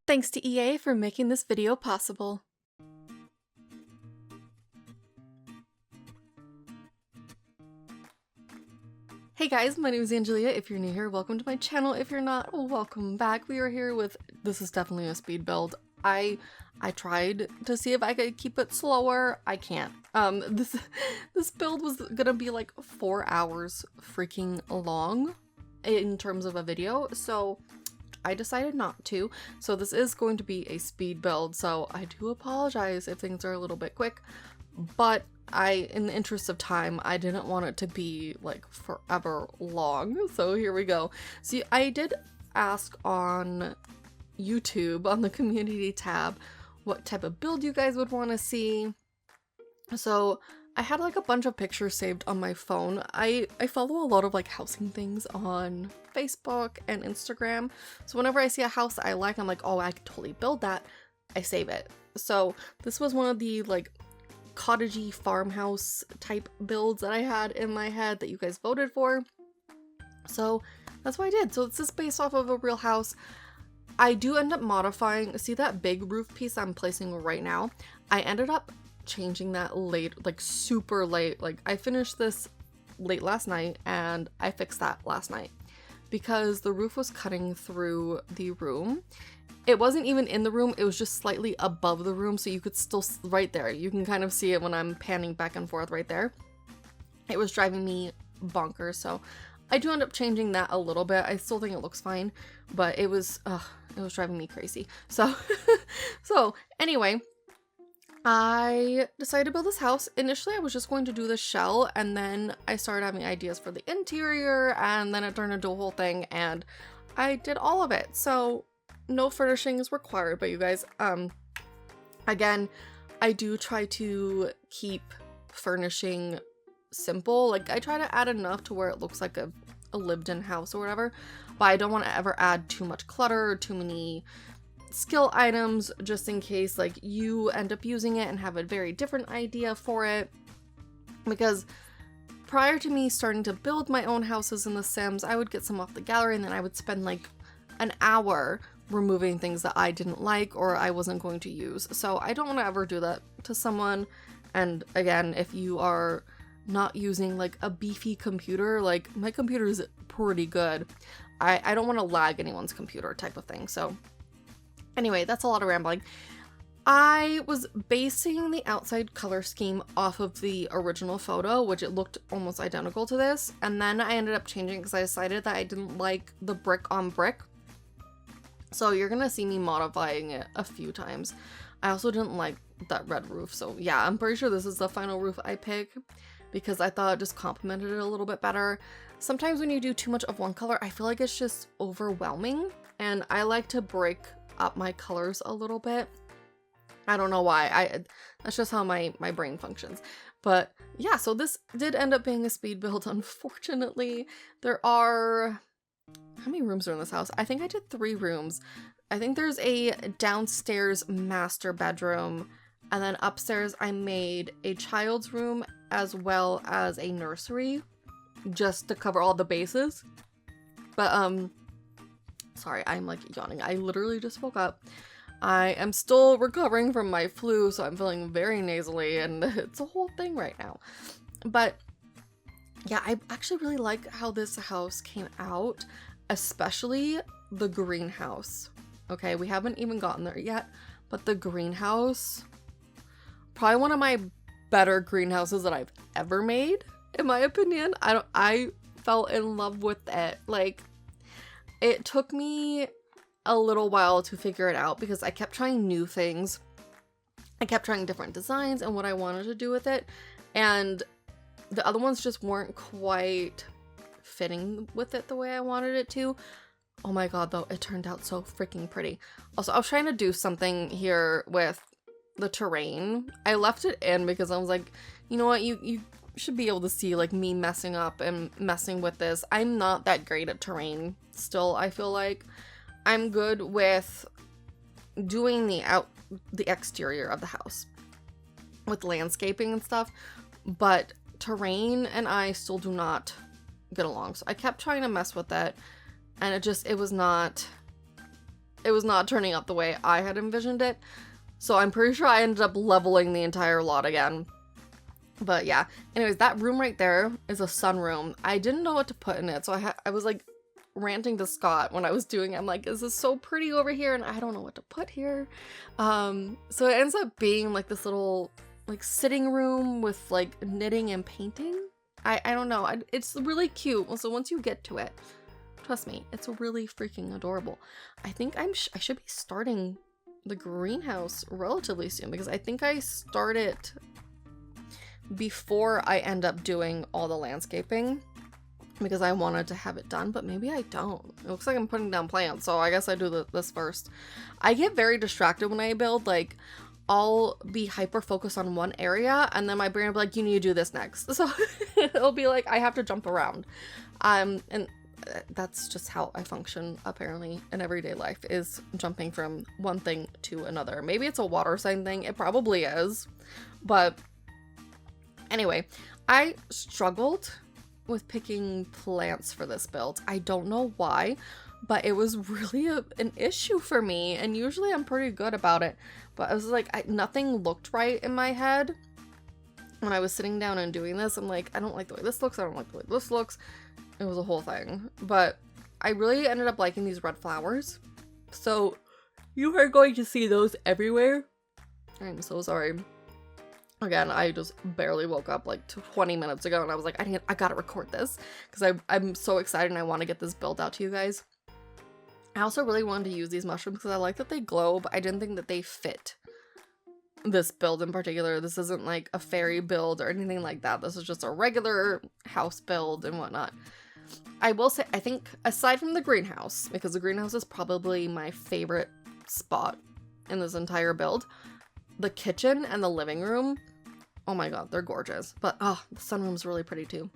Thanks to EA for making this video possible. Hey guys, my name is Angelia. If you're new here, welcome to my channel. If you're not, welcome back. We are here with, this is definitely a speed build. I tried to see if I could keep it slower. I can't. This build was gonna be like 4 hours freaking long in terms of a video, so I decided not to. So this is going to be a speed build, so I do apologize if things are a little bit quick, but in the interest of time, I didn't want it to be like forever long. So here we go. See, I did ask on YouTube on the community tab what type of build you guys would want to see. So I had like a bunch of pictures saved on my phone. I follow a lot of like housing things on Facebook and Instagram. So whenever I see a house that I like, I'm like, oh, I could totally build that. I save it. So this was one of the like cottagey farmhouse type builds that I had in my head that you guys voted for. So that's what I did. So this is based off of a real house. I do end up modifying, see that big roof piece I'm placing right now? I ended up changing that late, like super late. Like I finished this late last night and I fixed that last night because the roof was cutting through the room. It wasn't even in the room, it was just slightly above the room, so you could still, right there, you can kind of see it when I'm panning back and forth right there. It was driving me bonkers, so I do end up changing that a little bit. I still think it looks fine, but it was driving me crazy. So, anyway, I decided to build this house. Initially, I was just going to do the shell, and then I started having ideas for the interior, and then it turned into a whole thing, and I did all of it. So no furnishing is required, but you guys, again, I do try to keep furnishing simple. Like I try to add enough to where it looks like a lived-in house or whatever, but I don't want to ever add too much clutter or too many skill items, just in case like you end up using it and have a very different idea for it. Because prior to me starting to build my own houses in The Sims, I would get some off the gallery and then I would spend like an hour removing things that I didn't like or I wasn't going to use. So I don't want to ever do that to someone. And again, if you are not using like a beefy computer, like my computer is pretty good, I don't want to lag anyone's computer type of thing. So anyway, that's a lot of rambling. I was basing the outside color scheme off of the original photo, which it looked almost identical to this, and then I ended up changing because I decided that I didn't like the brick on brick. So you're gonna see me modifying it a few times. I also didn't like that red roof, so yeah, I'm pretty sure this is the final roof I pick because I thought it just complemented it a little bit better. Sometimes when you do too much of one color, I feel like it's just overwhelming, and I like to break up my colors a little bit. I don't know why. That's just how my brain functions. But yeah, so this did end up being a speed build, unfortunately. There are... how many rooms are in this house? I think I did 3 rooms. I think there's a downstairs master bedroom, and then upstairs I made a child's room as well as a nursery, just to cover all the bases. But sorry, I'm like yawning. I literally just woke up. I am still recovering from my flu, so I'm feeling very nasally, and it's a whole thing right now. But yeah, I actually really like how this house came out, especially the greenhouse. Okay, we haven't even gotten there yet, but the greenhouse, probably one of my better greenhouses that I've ever made, in my opinion. I fell in love with it. Like, it took me a little while to figure it out because I kept trying new things. I kept trying different designs and what I wanted to do with it, and the other ones just weren't quite fitting with it the way I wanted it to. Oh my god, though, it turned out so freaking pretty. Also, I was trying to do something here with the terrain. I left it in because I was like, you know what, you should be able to see like me messing up and messing with this. I'm not that great at terrain still. I feel like I'm good with doing the exterior of the house with landscaping and stuff, but terrain and I still do not get along. So I kept trying to mess with that, and it was not it was not turning out the way I had envisioned it. So I'm pretty sure I ended up leveling the entire lot again. But yeah, anyways, that room right there is a sunroom. I didn't know what to put in it, so I was like ranting to Scott when I was doing it. I'm like, is this so pretty over here? And I don't know what to put here. So it ends up being like this little like sitting room with like knitting and painting. I don't know. It's really cute. So once you get to it, trust me, it's really freaking adorable. I think I should be starting the greenhouse relatively soon, because I think I start it before I end up doing all the landscaping, because I wanted to have it done, but maybe I don't. It looks like I'm putting down plants, so I guess I do this first. I get very distracted when I build. Like, I'll be hyper focused on one area, and then my brain will be like, you need to do this next. So it'll be like I have to jump around. And that's just how I function, apparently, in everyday life, is jumping from one thing to another. Maybe it's a water sign thing. It probably is. But anyway, I struggled with picking plants for this build. I don't know why, but it was really an issue for me. And usually I'm pretty good about it. But I was like, nothing looked right in my head when I was sitting down and doing this. I'm like, I don't like the way this looks. I don't like the way this looks. It was a whole thing, but I really ended up liking these red flowers. So you are going to see those everywhere. I'm so sorry. Again, I just barely woke up like 20 minutes ago, and I was like, I gotta record this because I'm so excited and I want to get this build out to you guys. I also really wanted to use these mushrooms because I like that they glow, but I didn't think that they fit this build in particular. This isn't like a fairy build or anything like that. This is just a regular house build and whatnot. I will say, I think aside from the greenhouse, because the greenhouse is probably my favorite spot in this entire build, the kitchen and the living room, oh my god, they're gorgeous. But the sunroom's really pretty too.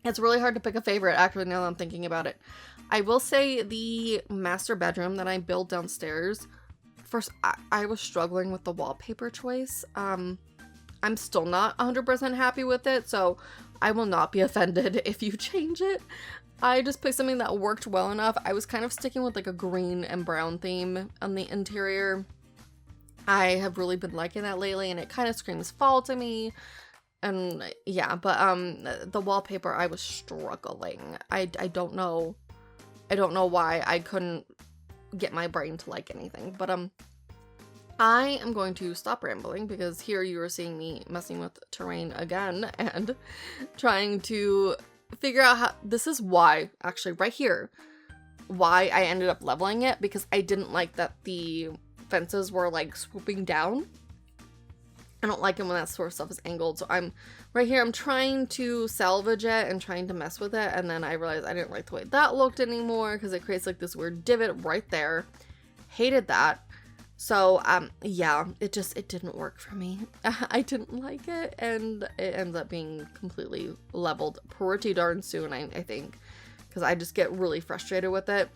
It's really hard to pick a favorite, actually, now that I'm thinking about it. I will say the master bedroom that I built downstairs, first, I was struggling with the wallpaper choice. I'm still not 100% happy with it, so I will not be offended if you change it. I just picked something that worked well enough. I was kind of sticking with like a green and brown theme on the interior. I have really been liking that lately, and it kind of screams fall to me. And yeah, but the wallpaper, I was struggling. I don't know why I couldn't get my brain to like anything, but I am going to stop rambling, because here you are seeing me messing with terrain again and trying to figure out how, this is why, actually right here, why I ended up leveling it, because I didn't like that the fences were like swooping down. I don't like it when that sort of stuff is angled, so I'm right here, I'm trying to salvage it and trying to mess with it, and then I realized I didn't like the way that looked anymore, because it creates like this weird divot right there. Hated that. So, yeah, it didn't work for me. I didn't like it, and it ends up being completely leveled pretty darn soon, I think, because I just get really frustrated with it.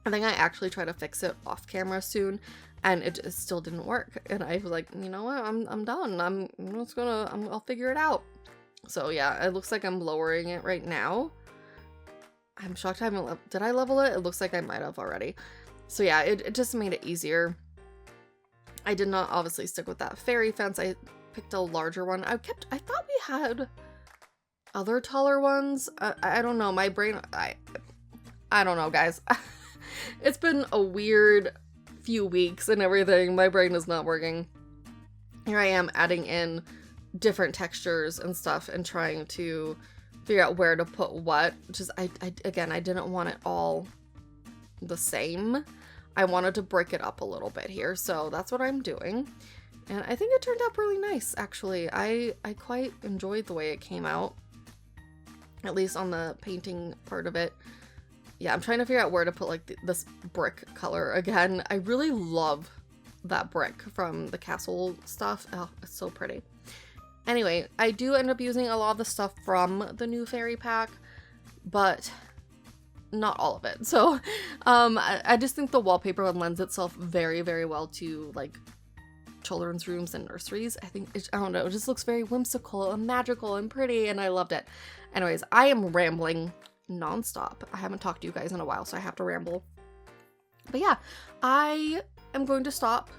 I think I actually try to fix it off camera soon, and it still didn't work, and I was like, you know what, I'm done. I'll figure it out. So yeah, it looks like I'm lowering it right now. I'm shocked I haven't, did I level it? It looks like I might have already. So yeah, it just made it easier. I did not obviously stick with that fairy fence. I picked a larger one. I thought we had other taller ones. I don't know. My brain, I don't know, guys. It's been a weird few weeks and everything. My brain is not working. Here I am adding in different textures and stuff and trying to figure out where to put what. Just, again, I didn't want it all the same. I wanted to break it up a little bit here, so that's what I'm doing, and I think it turned out really nice, actually. I quite enjoyed the way it came out, at least on the painting part of it. Yeah, I'm trying to figure out where to put like this brick color again. I really love that brick from the castle stuff. Oh, it's so pretty. Anyway, I do end up using a lot of the stuff from the new fairy pack, but not all of it. So I just think the wallpaper lends itself very, very well to like children's rooms and nurseries. I think I don't know, it just looks very whimsical and magical and pretty, and I loved it. Anyways, I am rambling nonstop. I haven't talked to you guys in a while, so I have to ramble. But yeah, I am going to stop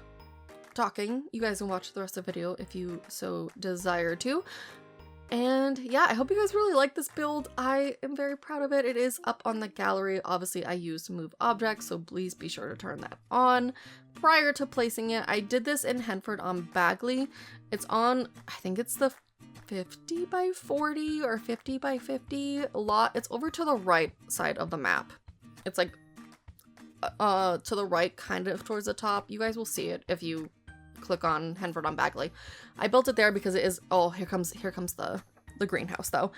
talking. You guys can watch the rest of the video if you so desire to. And yeah, I hope you guys really like this build. I am very proud of it. It is up on the gallery. Obviously, I used Move Objects, so please be sure to turn that on prior to placing it. I did this in Henford on Bagley. It's on, I think it's the 50 by 40 or 50 by 50 lot. It's over to the right side of the map. It's like to the right, kind of towards the top. You guys will see it if you click on Henford on Bagley. I built it there because it is, oh, here comes the greenhouse though.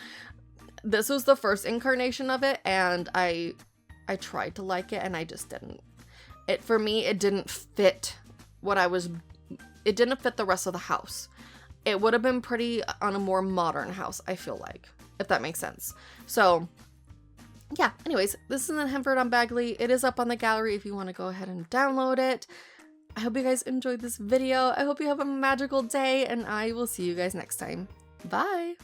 This was the first incarnation of it, and I tried to like it and I just didn't. For me, it didn't fit it didn't fit the rest of the house. It would have been pretty on a more modern house, I feel like, if that makes sense. So yeah, anyways, this is in Henford on Bagley. It is up on the gallery if you want to go ahead and download it. I hope you guys enjoyed this video. I hope you have a magical day, and I will see you guys next time. Bye!